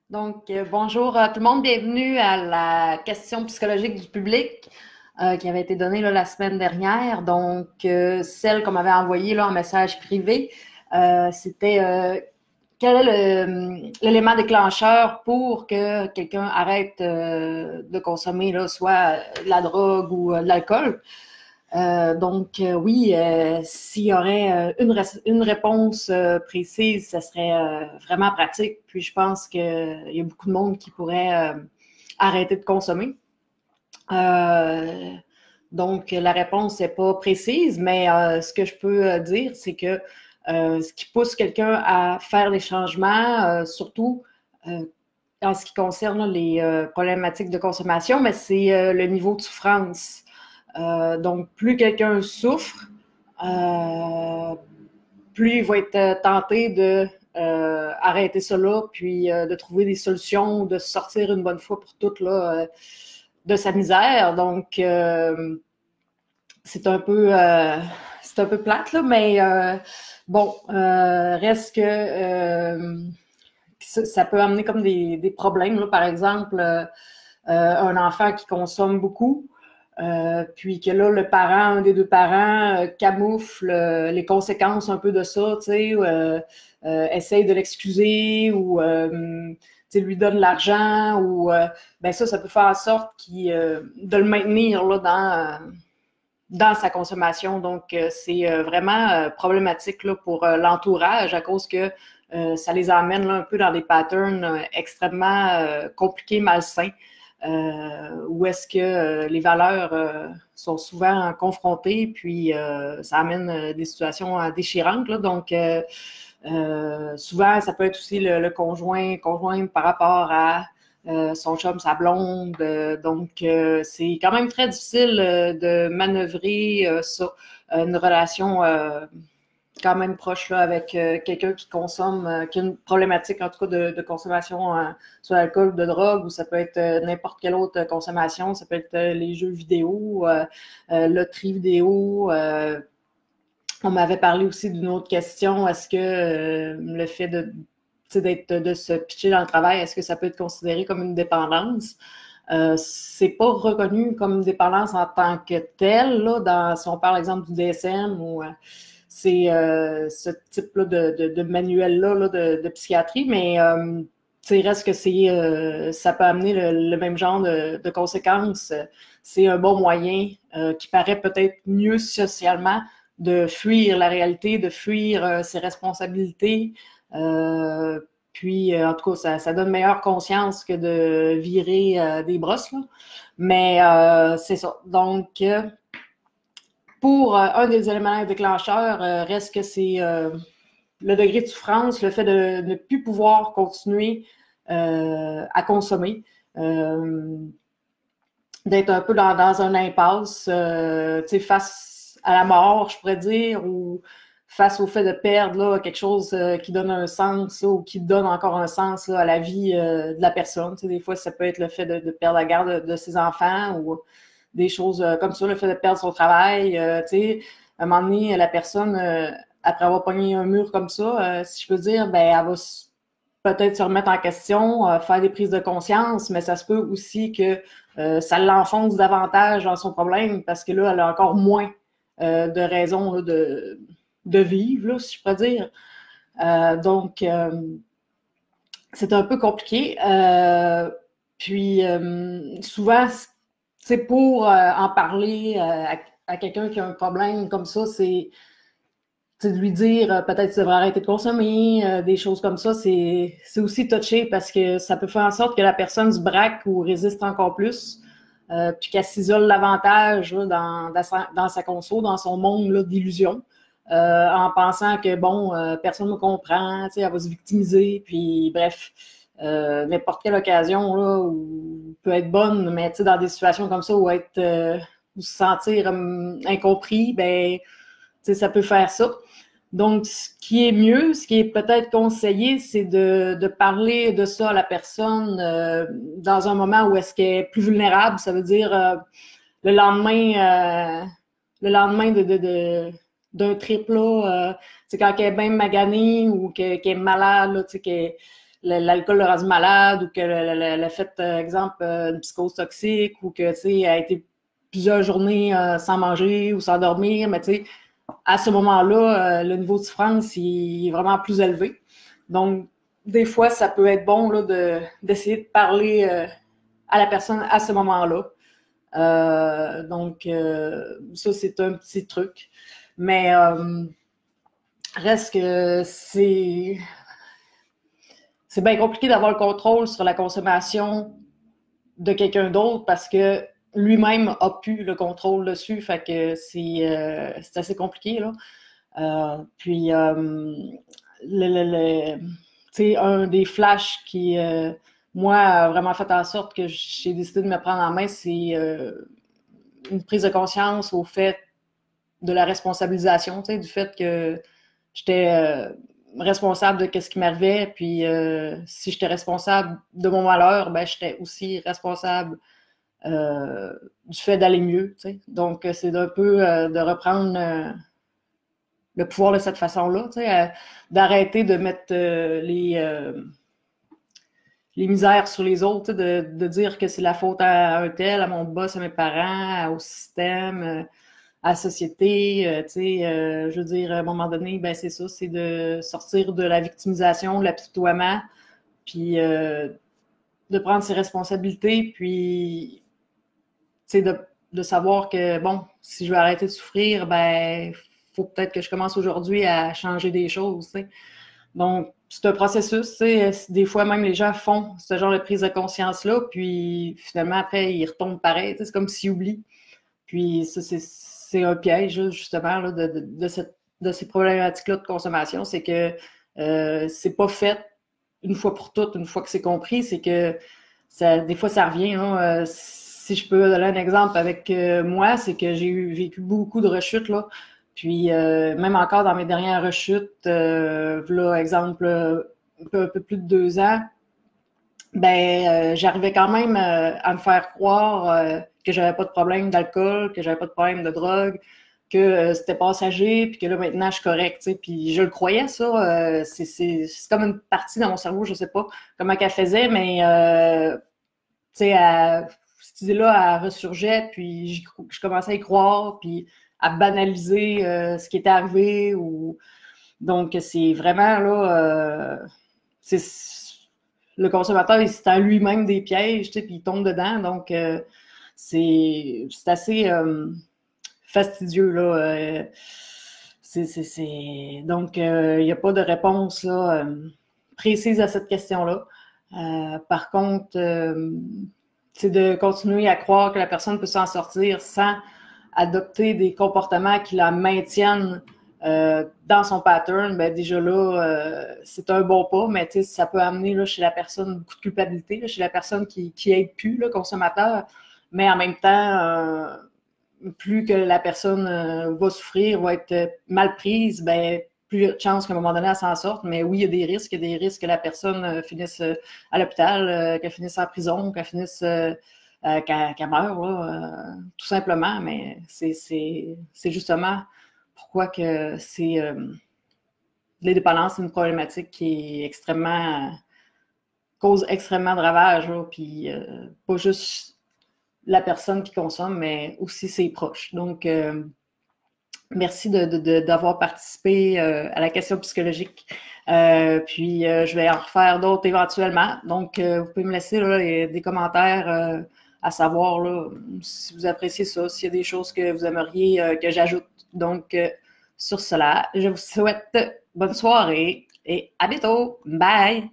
Donc, bonjour à tout le monde, bienvenue à la question psychologique du public qui avait été donnée là, la semaine dernière. Donc, celle qu'on m'avait envoyée là, en message privé, c'était quel est l'élément déclencheur pour que quelqu'un arrête de consommer là, soit de la drogue ou de l'alcool. Oui, s'il y aurait une réponse précise, ça serait vraiment pratique. Puis je pense qu'il y a beaucoup de monde qui pourrait arrêter de consommer. Euh, la réponse n'est pas précise, mais ce que je peux dire, c'est que ce qui pousse quelqu'un à faire des changements, surtout en ce qui concerne là, les problématiques de consommation, mais c'est le niveau de souffrance. Donc, plus quelqu'un souffre, euh, plus il va être tenté de arrêter cela, puis de trouver des solutions, de sortir une bonne fois pour toutes là, de sa misère. Donc, c'est un peu plate, là, mais reste que ça peut amener comme des problèmes. Là. Par exemple, un enfant qui consomme beaucoup, puis que là, le parent, un des deux parents, camoufle les conséquences un peu de ça, tu sais, essaye de l'excuser ou lui donne l'argent ou ben ça peut faire en sorte de le maintenir là, dans sa consommation. Donc, c'est vraiment problématique là, pour l'entourage à cause que ça les amène là, un peu dans des patterns extrêmement compliqués, malsains, où est-ce que les valeurs sont souvent confrontées, puis ça amène des situations déchirantes. Là. Donc, souvent, ça peut être aussi le conjoint par rapport à son chum, sa blonde. C'est quand même très difficile de manœuvrer ça, une relation quand même proche là, avec quelqu'un qui consomme, qui a une problématique en tout cas de consommation soit d'alcool ou de drogue, ou ça peut être n'importe quelle autre consommation, ça peut être les jeux vidéo, loterie vidéo. On m'avait parlé aussi d'une autre question, est-ce que le fait de se pitcher dans le travail, est-ce que ça peut être considéré comme une dépendance? C'est pas reconnu comme une dépendance en tant que telle, là, si on parle, exemple, du DSM ou c'est ce type-là de manuel-là là, de psychiatrie, mais il reste que ça peut amener le même genre de conséquences. C'est un bon moyen qui paraît peut-être mieux socialement de fuir la réalité, de fuir ses responsabilités. Euh, en tout cas, ça donne meilleure conscience que de virer des brosses. Là. Mais c'est ça. Donc, pour un des éléments déclencheurs, reste que c'est le degré de souffrance, le fait de ne plus pouvoir continuer à consommer, d'être un peu dans un impasse, face à la mort, je pourrais dire, ou face au fait de perdre là, quelque chose qui donne un sens là, ou qui donne encore un sens là, à la vie de la personne. Des fois, ça peut être le fait de perdre la garde de ses enfants ou des choses comme ça, le fait de perdre son travail. À un moment donné, la personne, après avoir pogné un mur comme ça, si je peux dire, ben, elle va peut-être se remettre en question, faire des prises de conscience, mais ça se peut aussi que ça l'enfonce davantage dans son problème parce que là, elle a encore moins de raisons là, de vivre, là, si je peux dire. C'est un peu compliqué. Souvent, c'est pour en parler à quelqu'un qui a un problème comme ça, c'est de lui dire peut-être tu devrais arrêter de consommer, des choses comme ça, c'est aussi touché parce que ça peut faire en sorte que la personne se braque ou résiste encore plus, puis qu'elle s'isole davantage là, dans sa conso, dans son monde d'illusion, en pensant que bon, personne ne me comprend, elle va se victimiser, puis bref. N'importe quelle occasion là, où peut être bonne, mais dans des situations comme ça où ou se sentir incompris, ben ça peut faire ça. Donc, ce qui est mieux, ce qui est peut-être conseillé, c'est de parler de ça à la personne dans un moment où est-ce qu'elle est plus vulnérable. Ça veut dire le lendemain, le lendemain d'un trip là, quand elle est bien maganée ou qu'elle est malade, là, qu'elle l'alcool le rendu malade ou qu'elle a fait, exemple, une psychose toxique ou que, tu sais, elle a été plusieurs journées sans manger ou sans dormir, mais tu sais, à ce moment-là, le niveau de souffrance il est vraiment plus élevé. Donc, des fois, ça peut être bon là, d'essayer de parler à la personne à ce moment-là. Donc, ça, c'est un petit truc. Mais reste que c'est bien compliqué d'avoir le contrôle sur la consommation de quelqu'un d'autre parce que lui-même a pu le contrôle dessus. Fait que c'est assez compliqué, là. Puis, un des flashs qui, moi, a vraiment fait en sorte que j'ai décidé de me prendre en main, c'est une prise de conscience au fait de la responsabilisation, du fait que j'étais responsable de ce qui m'arrivait, puis si j'étais responsable de mon malheur, ben j'étais aussi responsable du fait d'aller mieux, t'sais. Donc, c'est un peu de reprendre le pouvoir de cette façon-là, d'arrêter de mettre les misères sur les autres, de dire que c'est la faute à un tel, à mon boss, à mes parents, au système, à la société, je veux dire, à un moment donné, ben c'est ça, c'est de sortir de la victimisation, de l'apitoiement, puis de prendre ses responsabilités, puis de savoir que, bon, si je veux arrêter de souffrir, ben faut peut-être que je commence aujourd'hui à changer des choses, t'sais. Donc, c'est un processus, des fois même les gens font ce genre de prise de conscience-là, puis finalement, après, ils retombent pareil, c'est comme s'ils oublient. Puis ça, c'est un piège, justement, là, de ces problématiques-là de consommation, c'est que c'est pas fait une fois pour toutes, une fois que c'est compris, c'est que des fois, ça revient. Hein, si je peux donner un exemple avec moi, c'est que j'ai vécu beaucoup de rechutes, là. Puis même encore dans mes dernières rechutes, là, exemple, un peu plus de 2 ans, ben j'arrivais quand même à me faire croire que j'avais pas de problème d'alcool, que j'avais pas de problème de drogue, que c'était passager, puis que là maintenant je suis correcte, tu sais. Puis je le croyais ça, c'est comme une partie dans mon cerveau, je sais pas comment qu'elle faisait, mais tu sais, cette idée-là, elle ressurgeait, puis je commençais à y croire, puis à banaliser ce qui était arrivé. Donc, c'est vraiment, là, le consommateur, il se tend lui-même des pièges, tu sais, puis il tombe dedans. Donc, c'est assez fastidieux, là. Donc, il n'y a pas de réponse là, précise à cette question-là. Par contre, c'est de continuer à croire que la personne peut s'en sortir sans adopter des comportements qui la maintiennent dans son pattern. Ben déjà là, c'est un bon pas, mais ça peut amener là, chez la personne beaucoup de culpabilité, là, chez la personne qui aide plus le consommateur, mais en même temps, plus que la personne va souffrir, va être mal prise, ben plus il y a de chances qu'à un moment donné, elle s'en sorte. Mais oui, il y a des risques. Il y a des risques que la personne finisse à l'hôpital, qu'elle finisse en prison, qu'elle finisse qu'elle meure, là, tout simplement. Mais c'est justement pourquoi que c'est les dépendances, c'est une problématique qui est extrêmement cause extrêmement de ravages, là, puis pas juste la personne qui consomme, mais aussi ses proches. Donc, merci d'avoir participé à la question psychologique. Puis, je vais en refaire d'autres éventuellement. Donc, vous pouvez me laisser là, des commentaires à savoir là, si vous appréciez ça, s'il y a des choses que vous aimeriez que j'ajoute. Donc, sur cela, je vous souhaite bonne soirée et à bientôt. Bye!